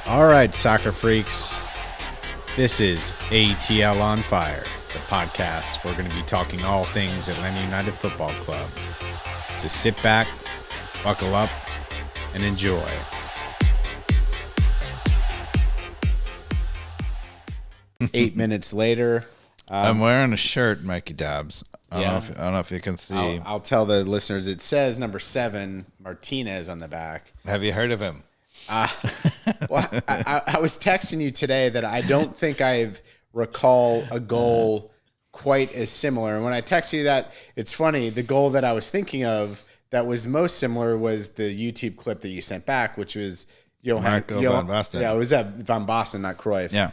All right, soccer freaks. This is ATL On Fire, the podcast. We're going to be talking all things Atlantta United Football Club. So sit back, buckle up, and enjoy. Eight minutes later. I'm wearing a shirt, Mikey Dobbs. I don't know if you can see. I'll tell the listeners, it says number 7, Martinez on the back. Have you heard of him? Well, I was texting you today that I don't think I recall a goal quite as similar. And when I text you that, it's funny. The goal that I was thinking of that was most similar was the YouTube clip that you sent back, which was Marco van Basten. Yeah, it was Van Basten, not Cruyff. Yeah.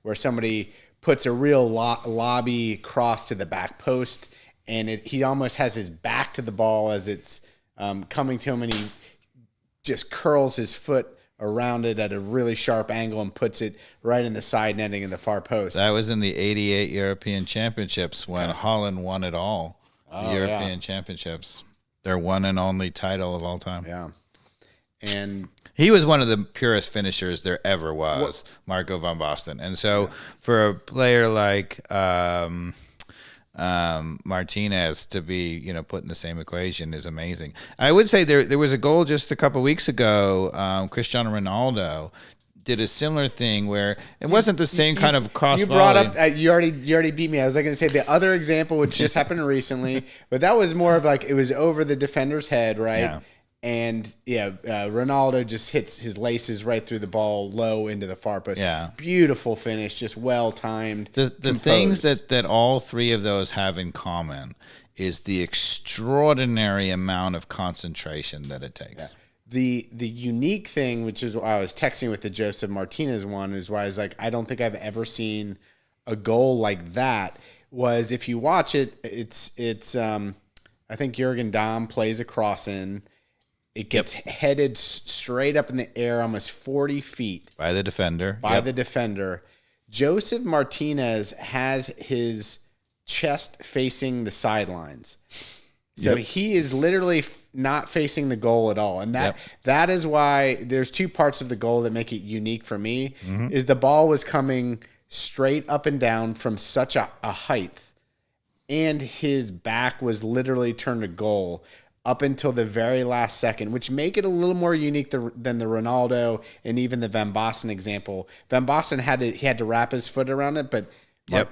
Where somebody puts a real lobby cross to the back post, and he almost has his back to the ball as it's coming to him, and he just curls his foot around it at a really sharp angle and puts it right in the side netting in the far post. That was in the 88 European Championships when Holland won it all. The European Championships. Their one and only title of all time. Yeah. And he was one of the purest finishers there ever was, Marco van Basten. And so for a player like Martinez to be, put in the same equation is amazing. I would say there was a goal just a couple of weeks ago. Cristiano Ronaldo did a similar thing where it wasn't the same kind of cross. You brought up you already beat me. I was going to say the other example, which just happened recently, but that was more of like it was over the defender's head, right? Yeah. And Ronaldo just hits his laces right through the ball low into the far post. Yeah. Beautiful finish, just well timed. The things that all three of those have in common is the extraordinary amount of concentration that it takes. Yeah. The unique thing, which is why I was texting with the Josef Martinez one, is why I was like, I don't think I've ever seen a goal like that. Was if you watch it, it's I think Jürgen Damm plays a cross in. It gets headed straight up in the air, almost 40 feet. By the defender. The defender. Josef Martinez has his chest facing the sidelines. So he is literally not facing the goal at all. And that is why there's two parts of the goal that make it unique for me, is the ball was coming straight up and down from such a height, and his back was literally turned to goal up until the very last second, which make it a little more unique than the Ronaldo and even the Van Basten example. Van Basten had to wrap his foot around it, but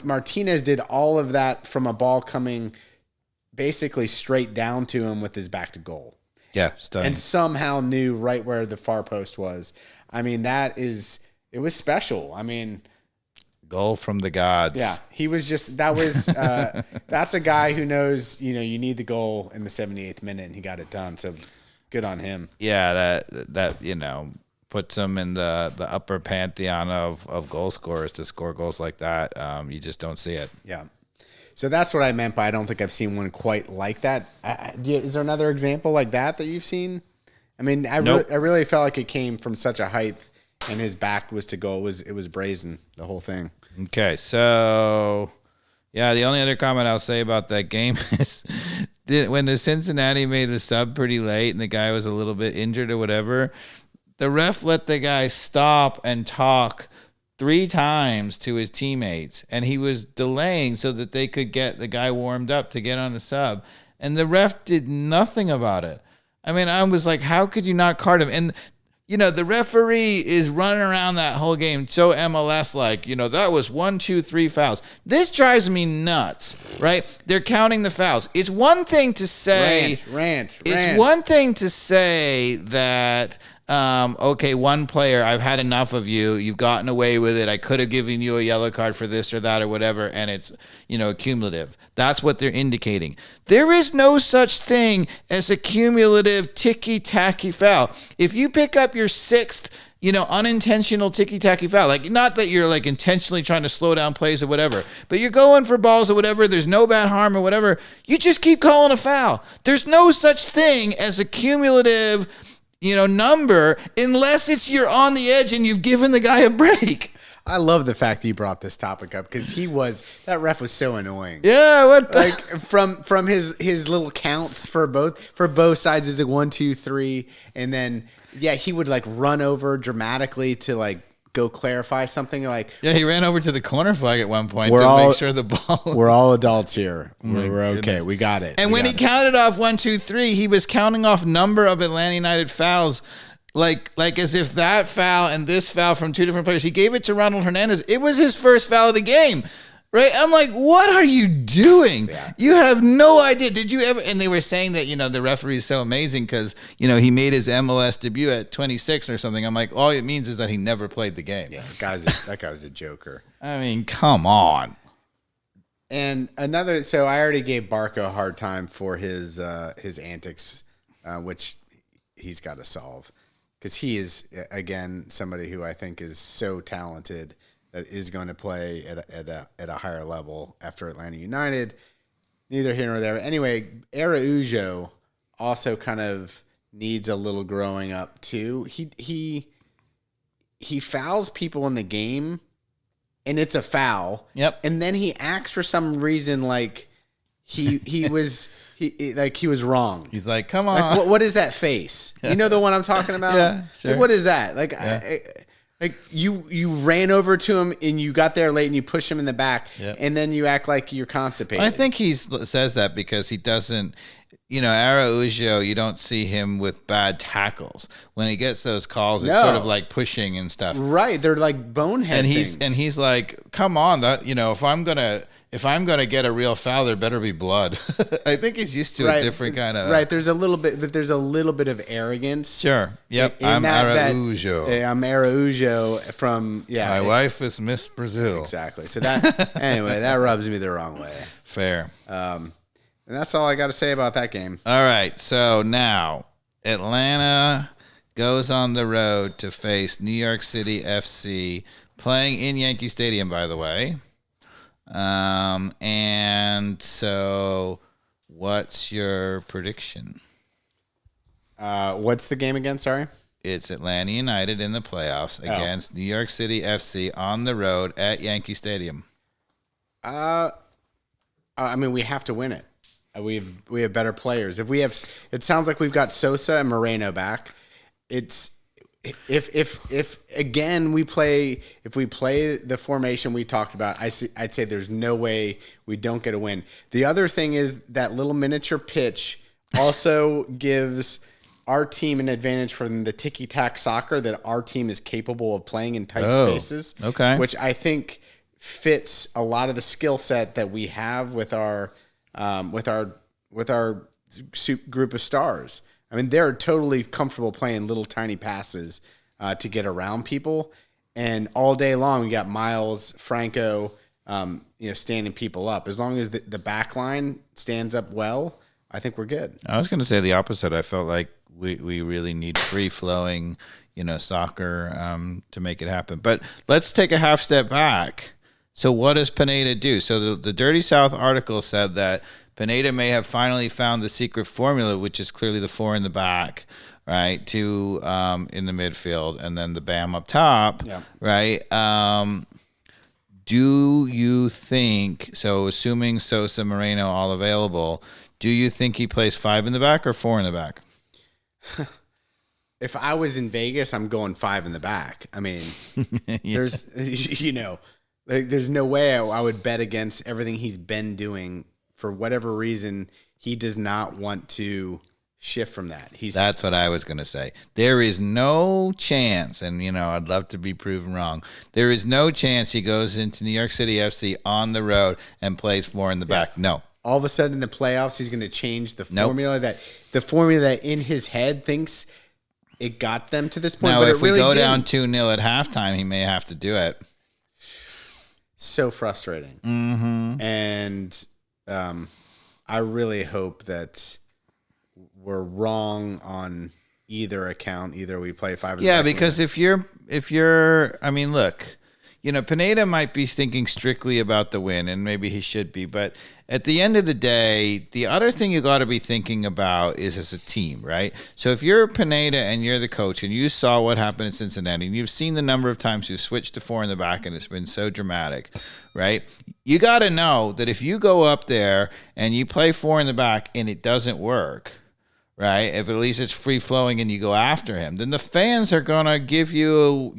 Martinez did all of that from a ball coming basically straight down to him with his back to goal. Yeah, stunning. And somehow knew right where the far post was. I mean, it was special. I mean, goal from the gods. Yeah, he was just that's a guy who knows, you need the goal in the 78th minute, and he got it done. So good on him. Yeah, that puts him in the upper pantheon of goal scorers to score goals like that. You just don't see it. Yeah. So that's what I meant by I don't think I've seen one quite like that. Is there another example like that you've seen? I mean, I really felt like it came from such a height, and his back was to goal. It was brazen, the whole thing. Okay, so the only other comment I'll say about that game is when the Cincinnati made a sub pretty late and the guy was a little bit injured or whatever, the ref let the guy stop and talk 3 times to his teammates, and he was delaying so that they could get the guy warmed up to get on the sub, and the ref did nothing about it. I mean, I was like, how could you not card him? And the referee is running around that whole game so MLS-like, that was 1, 2, 3 fouls. This drives me nuts, right? They're counting the fouls. It's one thing to say... Rant. It's one thing to say that, okay, one player, I've had enough of you. You've gotten away with it. I could have given you a yellow card for this or that or whatever, and it's, cumulative. That's what they're indicating. There is no such thing as a cumulative ticky-tacky foul. If you pick up your 6th, unintentional ticky-tacky foul, like not that you're like intentionally trying to slow down plays or whatever, but you're going for balls or whatever, there's no bad harm or whatever, you just keep calling a foul. There's no such thing as a cumulative, number unless it's you're on the edge and you've given the guy a break. I love the fact that you brought this topic up because that ref was so annoying. Yeah, like from his little counts for both sides is a 1, 2, 3, and then Yeah, he would like run over dramatically to like go clarify something. Like, Yeah, he ran over to the corner flag at one point make sure the ball. We're all adults here. My We're okay. goodness. We got it. And when he counted off 1, 2, 3, he was counting off number of Atlanta United fouls, like as if that foul and this foul from two different players. He gave it to Ronald Hernandez. It was his first foul of the game. Right? I'm like, what are you doing? Yeah. You have no idea. Did you ever? And they were saying that, the referee is so amazing because, he made his MLS debut at 26 or something. I'm like, all it means is that he never played the game. Yeah, that guy was a joker. I mean, come on. And so I already gave Barco a hard time for his antics, which he's got to solve. Because he is, again, somebody who I think is so talented that is going to play at a higher level after Atlanta United. Neither here nor there. Anyway, Araujo also kind of needs a little growing up too. He fouls people in the game, and it's a foul. Yep. And then he acts for some reason like he was wrong. He's like, come on. Like, what is that face? You know the one I'm talking about? Yeah, sure. Like, what is that? Like, yeah. Like you ran over to him and you got there late and you push him in the back, yep. And then you act like you're constipated. I think he says that because he doesn't, Araujo, you don't see him with bad tackles. When he gets those calls, it's sort of like pushing and stuff. Right, they're like bonehead things. And he's like, come on, that if I'm gonna get a real foul, there better be blood. I think he's used to a different kind of right. There's a little bit of arrogance. Sure. Yep. I'm Araujo. I'm Araujo from My wife is Miss Brazil. Exactly. So that rubs me the wrong way. Fair. And that's all I got to say about that game. All right. So now Atlanta goes on the road to face New York City FC, playing in Yankee Stadium, by the way. And so what's your prediction? What's the game again? Sorry. It's Atlanta United in the playoffs against New York City FC on the road at Yankee Stadium. I mean, we have to win it. We have better players. It sounds like we've got Sosa and Moreno back. If again we play the formation we talked about, I'd say there's no way we don't get a win. The other thing is that little miniature pitch also gives our team an advantage from the ticky-tack soccer that our team is capable of playing in tight spaces. Okay, which I think fits a lot of the skill set that we have with our group of stars. I mean, they're totally comfortable playing little tiny passes to get around people, and all day long we got Miles, Franco, standing people up. As long as the back line stands up well, I think we're good. I was going to say the opposite. I felt like we really need free flowing, soccer to make it happen. But let's take a half step back. So what does Pineda do? So the Dirty South article said that Pineda may have finally found the secret formula, which is clearly the 4 in the back, right? 2 in the midfield, and then the BAAMM up top, right? Do you think, so assuming Sosa, Moreno all available, do you think he plays 5 in the back or 4 in the back? If I was in Vegas, I'm going 5 in the back. I mean, there's, there's no way I would bet against everything he's been doing. For whatever reason, he does not want to shift from that. That's what I was going to say. There is no chance, and I'd love to be proven wrong. There is no chance he goes into New York City FC on the road and plays 4 in the back. No. All of a sudden in the playoffs, he's going to change the formula that in his head thinks it got them to this point. Now, but if we go down 2-0 at halftime, he may have to do it. So frustrating. Mm-hmm. And I really hope that we're wrong on either account. Either we play 5 in the back. Because if you're, I mean, look, Pineda might be thinking strictly about the win, and maybe he should be, but at the end of the day, the other thing you got to be thinking about is as a team, right? So if you're Pineda and you're the coach and you saw what happened in Cincinnati and you've seen the number of times you've switched to 4 in the back and it's been so dramatic, right? You got to know that if you go up there and you play 4 in the back and it doesn't work, right? If at least it's free flowing and you go after him, then the fans are going to give you,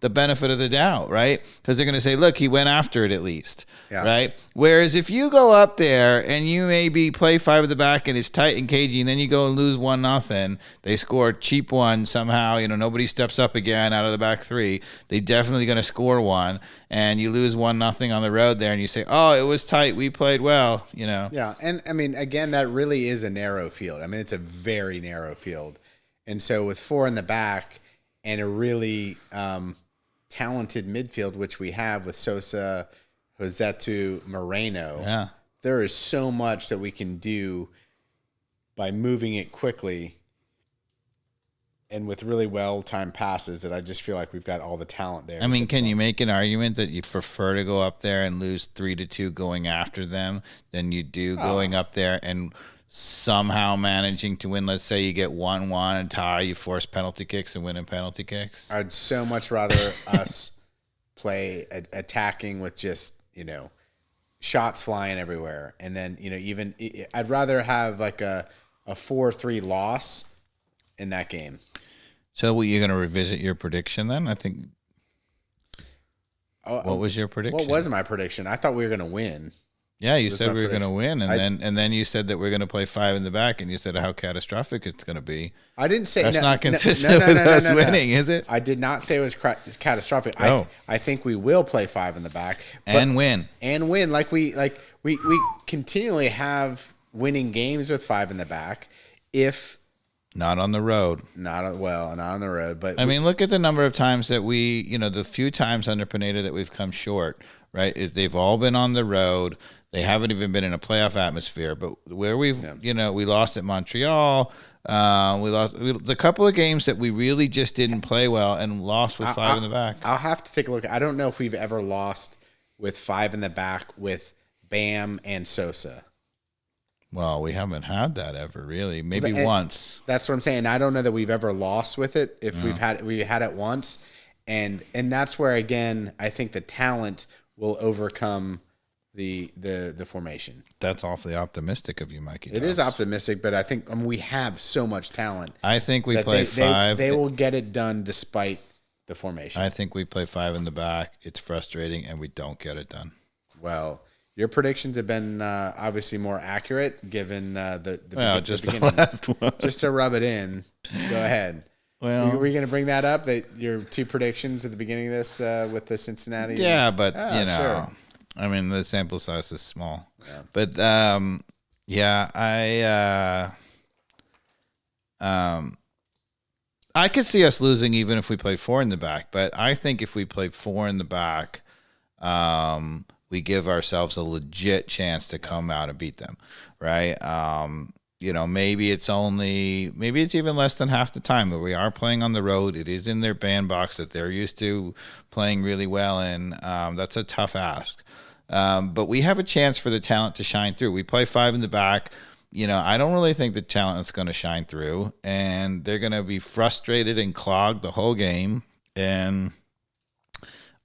the benefit of the doubt, right? Because they're going to say, look, he went after it at least, right? Whereas if you go up there and you maybe play 5 at the back and it's tight and cagey, and then you go and lose 1-0, they score a cheap one somehow, nobody steps up again out of the back 3. They definitely going to score one, and you lose 1-0 on the road there, and you say, oh, it was tight, we played well, Yeah, and I mean, again, that really is a narrow field. I mean, it's a very narrow field. And so with 4 in the back and a really talented midfield, which we have with Sosa, Josetu, Moreno, there is so much that we can do by moving it quickly and with really well-timed passes that I just feel like we've got all the talent there. I mean, can you make an argument that you prefer to go up there and lose 3-2 going after them than you do going up there and somehow managing to win? Let's say you get 1-1 and tie, you force penalty kicks and win in penalty kicks. I'd so much rather us play attacking with just, shots flying everywhere. And then, even I'd rather have like a 4-3 loss in that game. So you're going to revisit your prediction then? I think. What was your prediction? What was my prediction? I thought we were going to win. Yeah, you said we were going to win, and then you said that we're going to play 5 in the back, and you said how catastrophic it's going to be. I didn't say that's not consistent with us winning, is it? I did not say it was catastrophic. No. I think we will play 5 in the back and win. Like we continually have winning games with 5 in the back. If not on the road. Not on the road. But I mean, look at the number of times that we, the few times under Pineda that we've come short, right? They've all been on the road. They haven't even been in a playoff atmosphere. But where we've, we lost at Montreal. We lost the couple of games that we really just didn't play well and lost with 5 in the back. I'll have to take a look. I don't know if we've ever lost with 5 in the back with BAAMM and Sosa. Well, we haven't had that ever really. Maybe once. That's what I'm saying. I don't know that we've ever lost with it. If we had it once, and that's where again I think the talent will overcome the formation. That's awfully optimistic of you, Mikey. It is optimistic, but I think we have so much talent. I think we play 5. They will get it done despite the formation. I think we play 5 in the back. It's frustrating, and we don't get it done. Well. Your predictions have been obviously more accurate given the beginning. The last one. Just to rub it in, go ahead. Well, were you going to bring that up? That your 2 predictions at the beginning of this with the Cincinnati? Yeah, but sure. I mean the sample size is small. Yeah. But I could see us losing even if we played 4 in the back. But I think if we played 4 in the back, we give ourselves a legit chance to come out and beat them, right? Maybe it's even less than half the time, but we are playing on the road. It is in their bandbox that they're used to playing really well in. That's a tough ask. But we have a chance for the talent to shine through. We play 5 in the back. I don't really think the talent is going to shine through, and they're going to be frustrated and clogged the whole game. And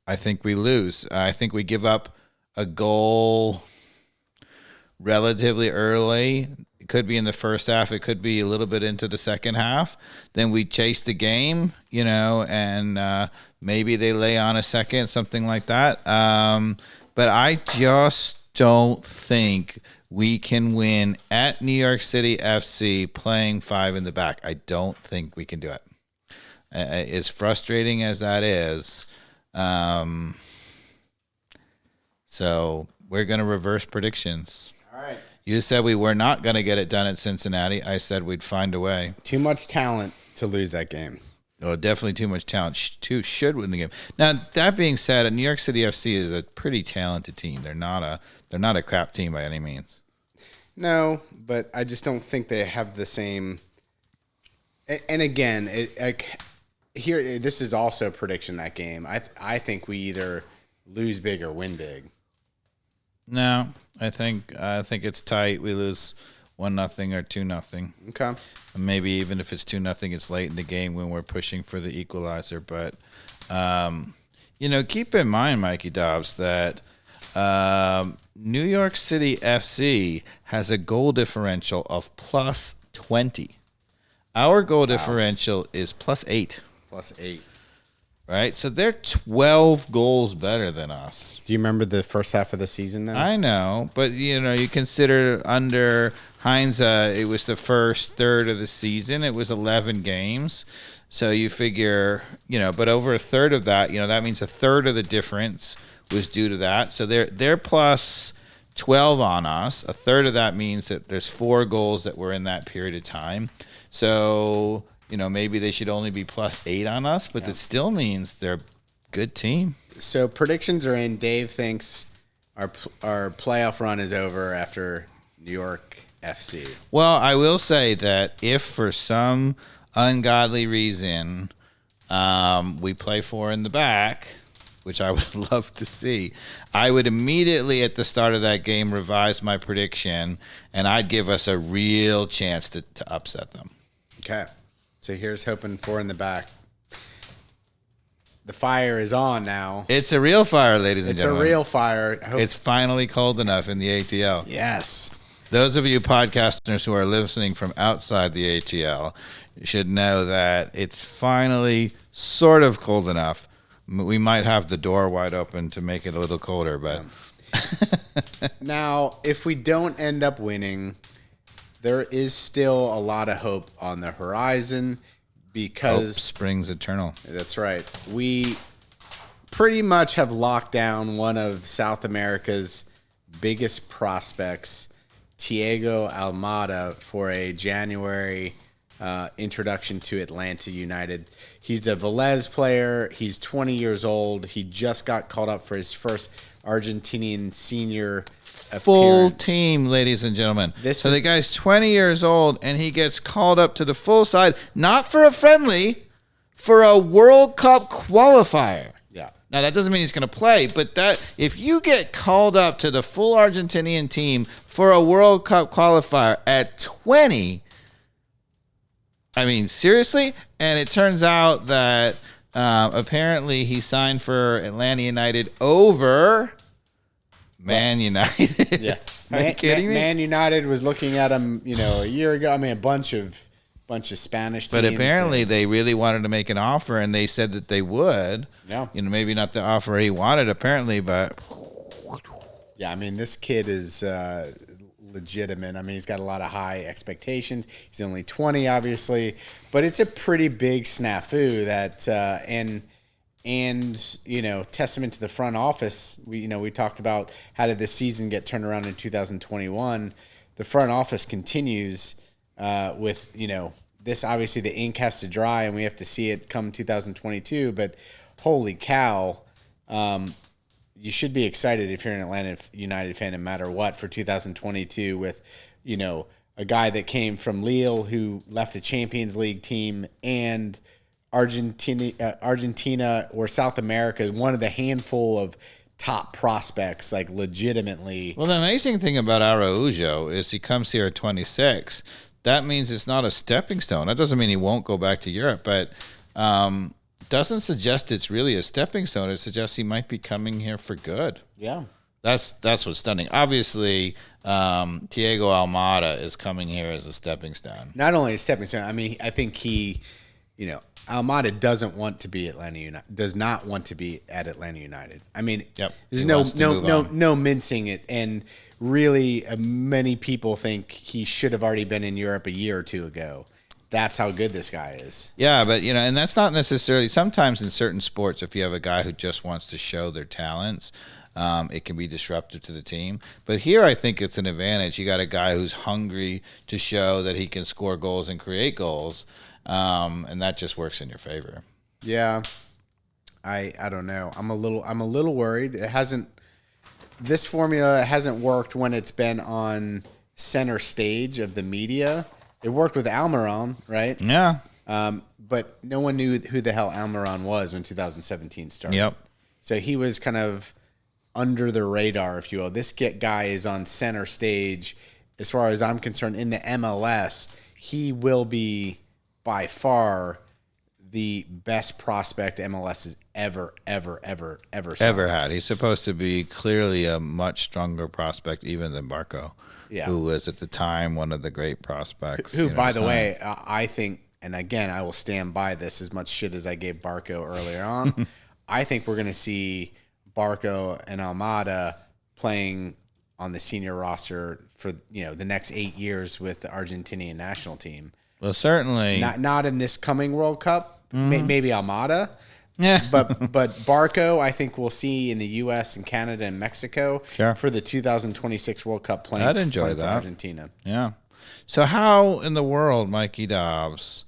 I think we lose. I think we give up a goal relatively early. It could be in the first half. It could be a little bit into the second half. Then we chase the game, and maybe they lay on a second, something like that. But I just don't think we can win at New York City FC playing 5 in the back. I don't think we can do it. As frustrating as that is, so we're going to reverse predictions. All right. You said we were not going to get it done at Cincinnati. I said we'd find a way. Too much talent to lose that game. Oh, definitely too much talent. Should win the game. Now, that being said, New York City FC is a pretty talented team. They're not a crap team by any means. No, but I just don't think they have the same. And again, this is also a prediction that game. I think we either lose big or win big. No, I think it's tight. We lose 1-0 or 2-0. Okay. And maybe even if it's 2-0, it's late in the game when we're pushing for the equalizer. But keep in mind, Mikey Dobbs, that New York City FC has a goal differential of plus 20. Our goal differential is +8. +8. Right? So they're 12 goals better than us. Do you remember the first half of the season, though? I know, but, you consider under Heinz, it was the first third of the season. It was 11 games. So you figure, but over a third of that, that means a third of the difference was due to that. So they're plus 12 on us. A third of that means that there's 4 goals that were in that period of time. So, maybe they should only be +8 on us, but it still means they're a good team. So predictions are in. Dave thinks our playoff run is over after New York FC. Well, I will say that if for some ungodly reason we play 4 in the back, which I would love to see, I would immediately at the start of that game revise my prediction, and I'd give us a real chance to upset them. Okay. So here's hoping 4 in the back. The fire is on now. It's a real fire, ladies and gentlemen. It's a real fire. It's finally cold enough in the ATL. Yes. Those of you podcasters who are listening from outside the ATL should know that it's finally sort of cold enough. We might have the door wide open to make it a little colder, but... Now, if we don't end up winning, there is still a lot of hope on the horizon because... Hope springs eternal. That's right. We pretty much have locked down one of South America's biggest prospects, Thiago Almada, for a January introduction to Atlantta United. He's a Velez player. He's 20 years old. He just got called up for his first Argentinian senior Full appearance. team, ladies and gentlemen. So the guy's 20 years old, and he gets called up to the full side, not for a friendly, for a World Cup qualifier. Yeah. Now, that doesn't mean he's going to play, but that if you get called up to the full Argentinian team for a World Cup qualifier at 20, I mean, seriously? And it turns out that apparently he signed for Atlantta United over Man United. Yeah. Are you kidding me? Man United was looking at him, a year ago. I mean, a bunch of Spanish teams. But apparently they really wanted to make an offer, and they said that they would. Yeah. Maybe not the offer he wanted, apparently, but... Yeah, I mean, this kid is legitimate. I mean, he's got a lot of high expectations. He's only 20, obviously. But it's a pretty big snafu that... And testament to the front office. We talked about how did this season get turned around in 2021. The front office continues with this. Obviously, the ink has to dry, and we have to see it come 2022. But holy cow, you should be excited if you're an Atlantta United fan, no matter what, for 2022 with a guy that came from Lille who left a Champions League team and Argentina or South America, one of the handful of top prospects, like legitimately. Well, the amazing thing about Araujo is he comes here at 26. That means it's not a stepping stone. That doesn't mean he won't go back to Europe, but doesn't suggest it's really a stepping stone. It suggests he might be coming here for good. Yeah. That's what's stunning. Obviously, Thiago Almada is coming here as a stepping stone. Not only a stepping stone, I mean, I think he, Almada doesn't want to be Atlantta United. Does not want to be at Atlantta United. I mean, there's no mincing it, and really, many people think he should have already been in Europe a year or two ago. That's how good this guy is. Yeah, but and that's not necessarily. Sometimes in certain sports, if you have a guy who just wants to show their talents, it can be disruptive to the team. But here, I think it's an advantage. You got a guy who's hungry to show that he can score goals and create goals. And that just works in your favor. Yeah, I don't know. I'm a little worried. This formula hasn't worked when it's been on center stage of the media. It worked with Almiron, right? Yeah. But no one knew who the hell Almiron was when 2017 started. Yep. So he was kind of under the radar, if you will. This guy is on center stage. As far as I'm concerned, in the MLS, he will be by far the best prospect MLS has ever signed. Ever had. He's supposed to be clearly a much stronger prospect even than Barco, who was at the time one of the great prospects. Who, by the way, I think, and again, I will stand by this as much shit as I gave Barco earlier on. I think we're going to see Barco and Almada playing on the senior roster for the next 8 years with the Argentinian national team. Well, certainly not in this coming World Cup. Maybe Almada. Yeah, but Barco, I think we'll see in the U.S. and Canada and Mexico for the 2026 World Cup playing. I'd enjoy that. For Argentina. Yeah. So how in the world, Mikey Dobbs,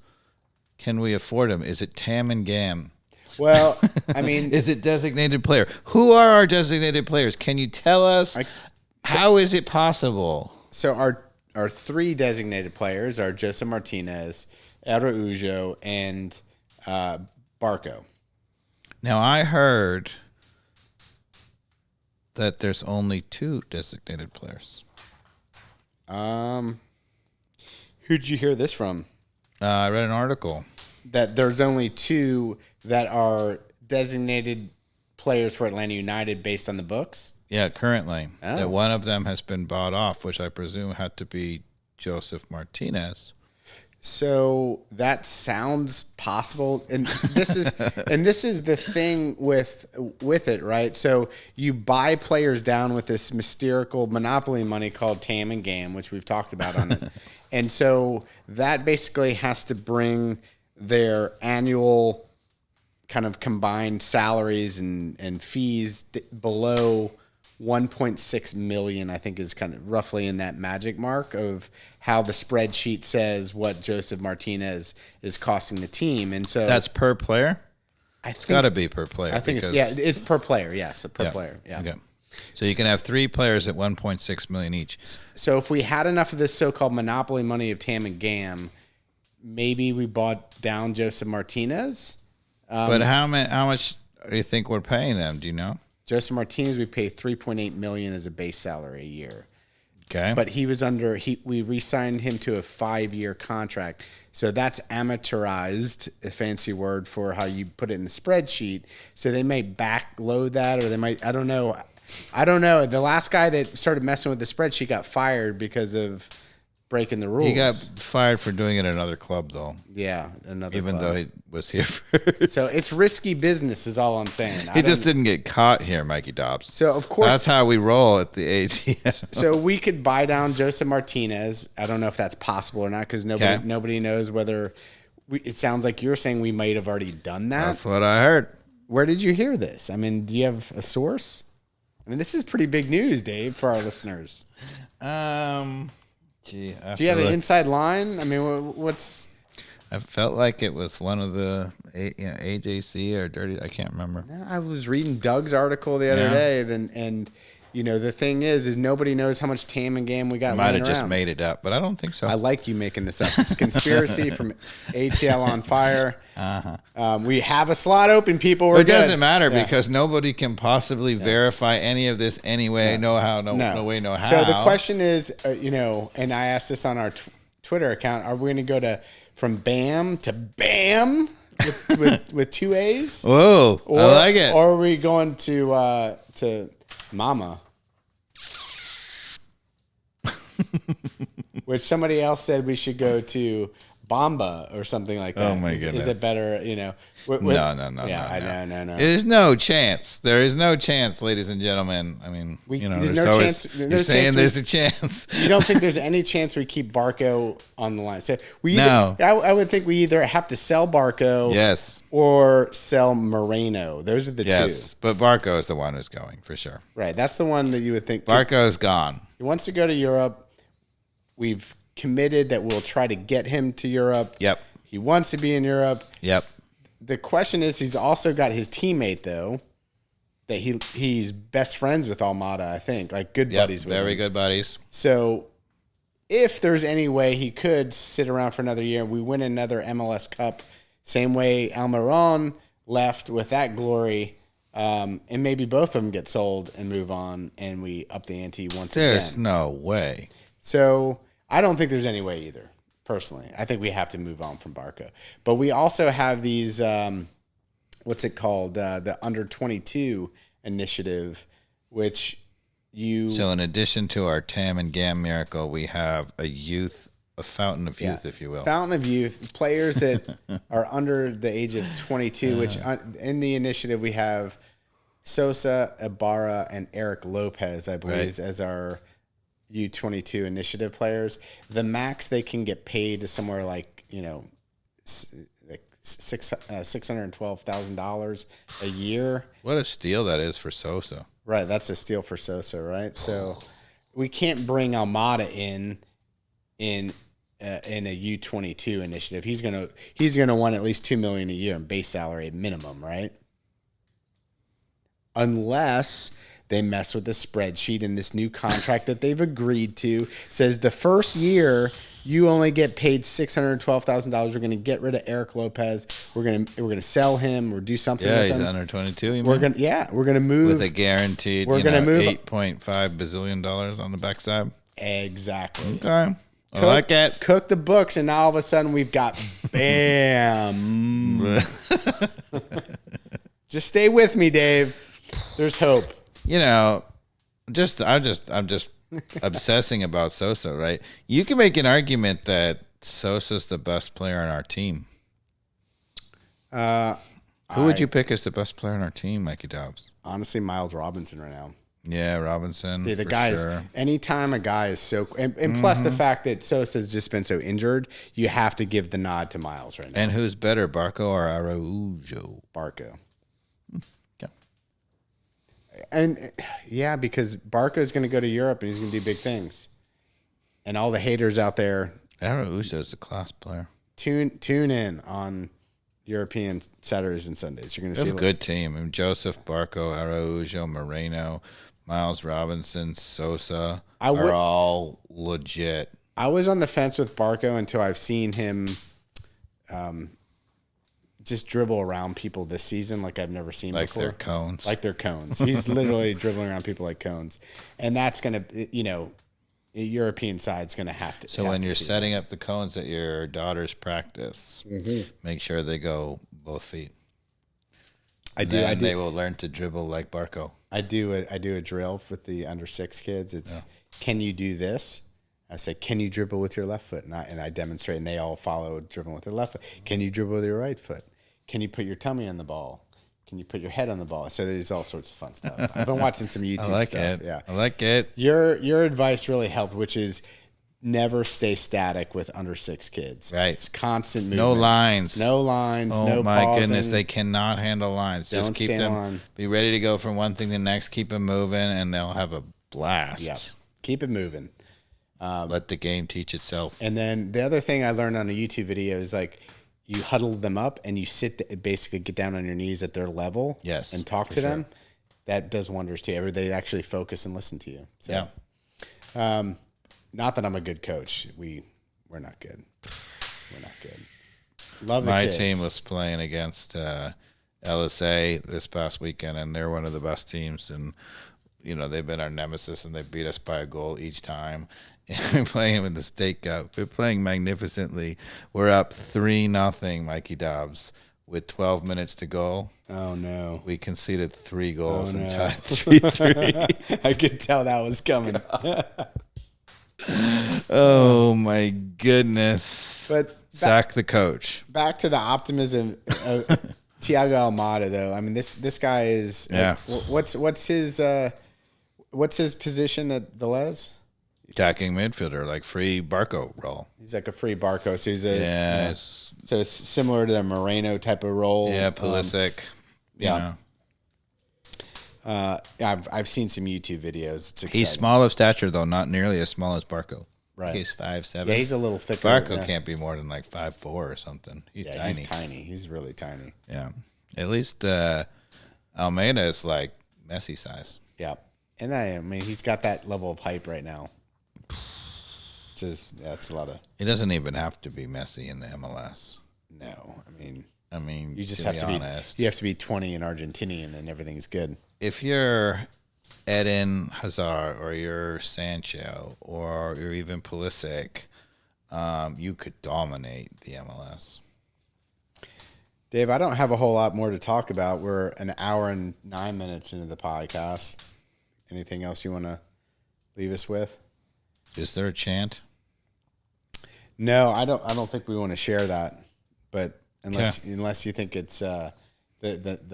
can we afford him? Is it TAM and GAM? Well, I mean, is it designated player? Who are our designated players? Can you tell us? How is it possible? So our 3 designated players are Josef Martinez, Araujo, and Barco. Now, I heard that there's only 2 designated players. Who'd you hear this from? I read an article. That there's only 2 that are designated players for Atlanta United based on the books? Yeah, currently. That one of them has been bought off, which I presume had to be Josef Martinez. So that sounds possible, and this is the thing with it, right? So you buy players down with this mystical monopoly money called TAM and GAM, which we've talked about on it, and so that basically has to bring their annual kind of combined salaries and fees below 1.6 million, I think, is kind of roughly in that magic mark of how the spreadsheet says what Josef Martinez is costing the team. And so that's per player? It's got to be per player. I think it's per player. Yeah. So per player. Yeah. Okay. So you can have 3 players at 1.6 million each. So if we had enough of this so-called monopoly money of TAM and GAM, maybe we bought down Josef Martinez. But how much do you think we're paying them? Do you know? Josef Martinez, we pay $3.8 million as a base salary a year. Okay. But he was we re-signed him to a 5-year contract. So that's amateurized, a fancy word for how you put it in the spreadsheet. So they may backload that, or they might, I don't know. The last guy that started messing with the spreadsheet got fired because of breaking the rules. He got fired for doing it at another club, though. Yeah, another Even club. though he was here first. So it's risky business is all I'm saying. He just didn't get caught here, Mikey Dobbs. So, of course. That's how we roll at the ATL. So we could buy down Josef Martinez. I don't know if that's possible or not because nobody knows whether. It sounds like you're saying we might have already done that. That's what I heard. Where did you hear this? I mean, do you have a source? I mean, this is pretty big news, Dave, for our listeners. Do you have an inside line? I mean, what's... I felt like it was one of the AJC or Dirty. I can't remember. No, I was reading Doug's article the other day, and the thing is nobody knows how much TAM and GAM we got. Might have just made it up, but I don't think so. I like you making this up. It's conspiracy from ATL on Fire. We have a slot open, people. It doesn't matter because nobody can possibly verify any of this anyway. No way, no how. So the question is, and I asked this on our Twitter account: are we going to go from BAAMM to BAAMM with 2 A's? Whoa, I like it. Or are we going to Mama? Which somebody else said we should go to Bomba or something like that. Oh my goodness! Is it better? No. No. There's no chance. There is no chance, ladies and gentlemen. I mean, there's no chance. You're saying there's a chance. You don't think there's any chance we keep Barco on the line? So I would think we either have to sell Barco, yes, or sell Moreno. Those are the two. Yes, but Barco is the one who's going for sure. Right, that's the one that you would think. Barco's gone. He wants to go to Europe. We've committed that we'll try to get him to Europe. Yep. He wants to be in Europe. Yep. The question is, he's also got his teammate though, that he's best friends with Almada. I think good buddies with him. Very good buddies. So, if there's any way he could sit around for another year, we win another MLS Cup, same way Almiron left with that glory, and maybe both of them get sold and move on, and we up the ante once again. There's no way. So I don't think there's any way either, personally. I think we have to move on from Barco. But we also have these, what's it called? The under 22 initiative, which So in addition to our TAM and GAM miracle, we have a fountain of youth, if you will. Fountain of youth, players that are under the age of 22, which in the initiative we have Sosa, Ibarra, and Eric Lopez, I believe, as our U22 initiative players. The max they can get paid is somewhere like, like $612,000 a year. What a steal that is for Sosa. Right, that's a steal for Sosa, right? So we can't bring Almada in a U22 initiative. He's gonna want at least $2 million a year in base salary minimum, right? Unless they mess with the spreadsheet and this new contract that they've agreed to says the first year you only get paid $612,000. We're going to get rid of Eric Lopez. We're going to sell him or do something with him. Yeah, he's under 22. We're going to move with a guaranteed. We're going to move $8.5 bazillion on the backside. Exactly. Okay. I like it. Cook the books, and now all of a sudden we've got BAAMM. Just stay with me, Dave. There's hope. I'm just obsessing about Sosa, right? You can make an argument that Sosa's the best player on our team. Who would you pick as the best player on our team, Mikey Dobbs? Honestly, Miles Robinson right now. Yeah, Robinson. Dude, the guy is, anytime a guy is so, and plus the fact that Sosa's just been so injured, you have to give the nod to Miles right now. And who's better, Barco or Araujo? Barco. Okay. And yeah, because Barco is going to go to Europe and he's going to do big things. And all the haters out there. Araujo's a class player. Tune in on European Saturdays and Sundays. You're going to see a good team. I mean, Josef, Barco, Araujo, Moreno, Miles Robinson, Sosa are all legit. I was on the fence with Barco until I've seen him just dribble around people this season like I've never seen before. Like they're cones. He's literally dribbling around people like cones. And that's going to, a European side's going to have to. So when you're setting up the cones at your daughter's practice, make sure they go both feet. I do. They will learn to dribble like Barco. I do a drill with the under 6 kids. It's can you do this? I say, can you dribble with your left foot? And I demonstrate, and they all follow dribbling with their left foot. Can you dribble with your right foot? Can you put your tummy on the ball? Can you put your head on the ball? So there's all sorts of fun stuff. I've been watching some YouTube stuff. Yeah, I like it. Your advice really helped, which is never stay static with under 6 kids. Right. It's constant movement. No lines. No lines. Oh, no my pausing. goodness. They cannot handle lines. Just keep them on. Be ready to go from one thing to the next. Keep them moving, and they'll have a blast. Yeah. Keep it moving. Let the game teach itself. And then the other thing I learned on a YouTube video is like you huddle them up and you basically get down on your knees at their level. Yes, and talk to them. That does wonders to you. They actually focus and listen to you. So, yeah. Not that I'm a good coach. We're not good. We're not good. Love the kids. My team was playing against LSA this past weekend, and they're one of the best teams. And they've been our nemesis, and they beat us by a goal each time. And we're playing them in the State Cup. We're playing magnificently. We're up 3-0, Mikey Dobbs, with 12 minutes to go. Oh, no. We conceded 3 goals and tied 3-3. I could tell that was coming. Oh, my goodness. But sack the coach. Back to the optimism of Thiago Almada, though. I mean, this guy is what's his position at Velez? Attacking midfielder, like free Barco role. He's like a free Barco, so he's so it's similar to the Moreno type of role. Yeah, Pulisic. I've seen some YouTube videos. It's exciting. He's small of stature, though, not nearly as small as Barco. Right. He's 5'7". Yeah, he's a little thicker. Barco can't be more than like 5'4" or something. He's tiny. He's tiny. He's really tiny. Yeah. At least Almeida is like Messi size. Yeah. And I mean, he's got that level of hype right now. That's a lot of. It doesn't even have to be Messi in the MLS. No, I mean, you just have to honest. You have to be 20 and Argentinian, and everything's good. If you're Eden Hazard or you're Sancho or you're even Pulisic, you could dominate the MLS. Dave, I don't have a whole lot more to talk about. We're an hour and 9 minutes into the podcast. Anything else you want to leave us with? Is there a chant? No, I don't think we want to share that. But unless you think it's the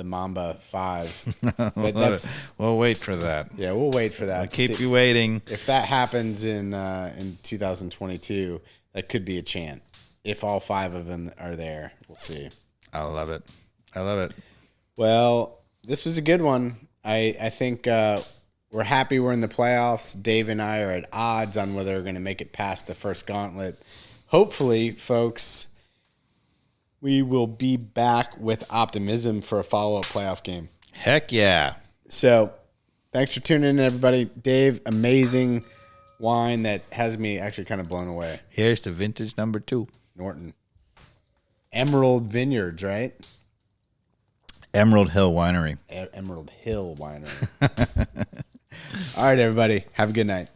Mamba 5. But we'll wait for that. Yeah, we'll wait for that. I'll keep you waiting. If that happens in 2022, that could be a chant. If all 5 of them are there, we'll see. I love it. Well, this was a good one. I think we're happy we're in the playoffs. Dave and I are at odds on whether we're going to make it past the first gauntlet. Hopefully, folks, we will be back with optimism for a follow-up playoff game. Heck yeah. So, thanks for tuning in, everybody. Dave, amazing wine that has me actually kind of blown away. Here's the vintage number 2. Norton. Emerald Vineyards, right? Emerald Hill Winery. Emerald Hill Winery. All right, everybody. Have a good night.